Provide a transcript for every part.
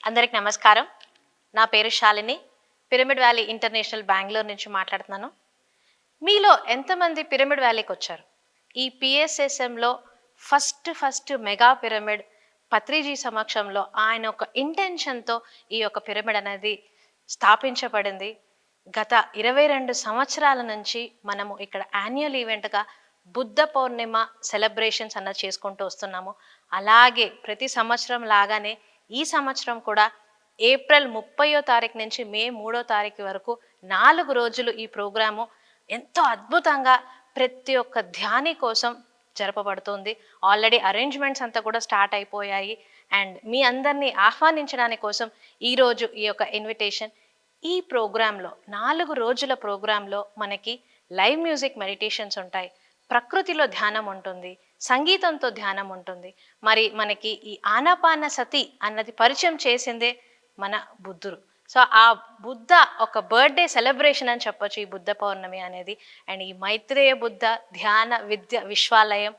అందరికి నమస్కారం. నా పేరు Shalini. Pyramid valley international Bengaluru నుంచి మాట్లాడుతున్నాను. మీలో ఎంతమంది పిరమిడ్ వ్యాలీకి వచ్చారు? ఈ పిఎస్ఎస్ఎంలో ఫస్ట్ మెగా పిరమిడ్ పత్రిజీ సమక్షంలో ఆయన ఒక ఇంటెన్షన్‌తో ఈ యొక్క పిరమిడ్ అనేది స్థాపించబడింది. గత 22 సంవత్సరాల నుంచి మనము ఇక్కడ యాన్యువల్ ఈవెంట్‌గా బుద్ధ పౌర్ణిమ సెలబ్రేషన్స్ అన్నది చేసుకుంటూ వస్తున్నాము. అలాగే ప్రతి సంవత్సరం లాగానే ఈ సంవత్సరం కూడా ఏప్రిల్ 30వ తారీఖు నుంచి మే 3వ తారీఖు వరకు 4 రోజులు ఈ ప్రోగ్రాము ఎంతో అద్భుతంగా ప్రతి ఒక్క ధ్యాని కోసం జరపబడుతుంది. ఆల్రెడీ అరేంజ్మెంట్స్ అంతా కూడా స్టార్ట్ అయిపోయాయి. అండ్ మీ అందరినీ ఆహ్వానించడానికి కోసం ఈరోజు ఈ యొక్క ఇన్విటేషన్. ఈ ప్రోగ్రాంలో 4 రోజుల ప్రోగ్రాంలో మనకి లైవ్ మ్యూజిక్ మెడిటేషన్స్ ఉంటాయి, ప్రకృతిలో ధ్యానం ఉంటుంది, సంగీతంతో ధ్యానం ఉంటుంది. మరి మనకి ఈ ఆనాపాన సతి అన్నది పరిచయం చేసిందే మన బుద్ధుడు. సో ఆ బుద్ధ ఒక బర్త్డే సెలబ్రేషన్ అని చెప్పొచ్చు ఈ బుద్ధ పౌర్ణమి అనేది. అండ్ ఈ మైత్రేయ బుద్ధ ధ్యాన విద్య విశ్వాలయం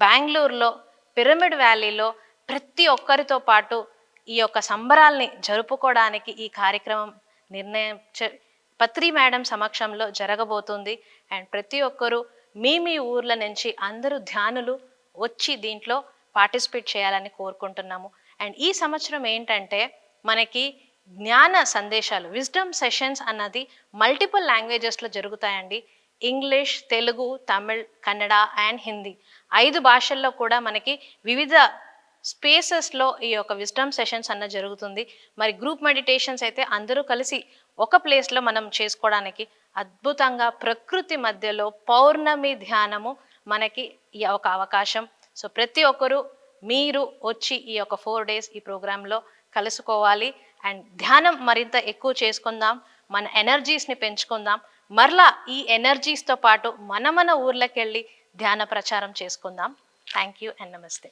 బెంగుళూరులో పిరమిడ్ వ్యాలీలో ప్రతి ఒక్కరితో పాటు ఈ యొక్క సంబరాల్ని జరుపుకోవడానికి ఈ కార్యక్రమం పత్రి మేడం సమక్షంలో జరగబోతుంది. అండ్ ప్రతి ఒక్కరూ మీ ఊర్ల నుంచి అందరూ ధ్యానులు వచ్చి దీంట్లో పార్టిసిపేట్ చేయాలని కోరుకుంటున్నాము. అండ్ ఈ సంవత్సరం ఏంటంటే మనకి జ్ఞాన సందేశాలు విజ్డమ్ సెషన్స్ అన్నది మల్టిపుల్ లాంగ్వేజెస్లో జరుగుతాయండి. ఇంగ్లీష్, తెలుగు, తమిళ్, కన్నడ అండ్ హిందీ 5 భాషల్లో కూడా మనకి వివిధ స్పేసెస్లో ఈ యొక్క విజ్డమ్ సెషన్స్ అన్న జరుగుతుంది. మరి గ్రూప్ మెడిటేషన్స్ అయితే అందరూ కలిసి ఒక ప్లేస్లో మనం చేసుకోవడానికి అద్భుతంగా ప్రకృతి మధ్యలో పౌర్ణమి ధ్యానము మనకి ఈ ఒక అవకాశం. సో ప్రతి ఒక్కరూ మీరు వచ్చి ఈ యొక్క 4 days ఈ ప్రోగ్రాంలో కలుసుకోవాలి. అండ్ ధ్యానం మరింత ఎక్కువ చేసుకుందాం, మన ఎనర్జీస్ని పెంచుకుందాం. మరలా ఈ ఎనర్జీస్తో పాటు మన ఊర్లకి వెళ్ళి ధ్యాన ప్రచారం చేసుకుందాం. థ్యాంక్ యూ అండ్ నమస్తే.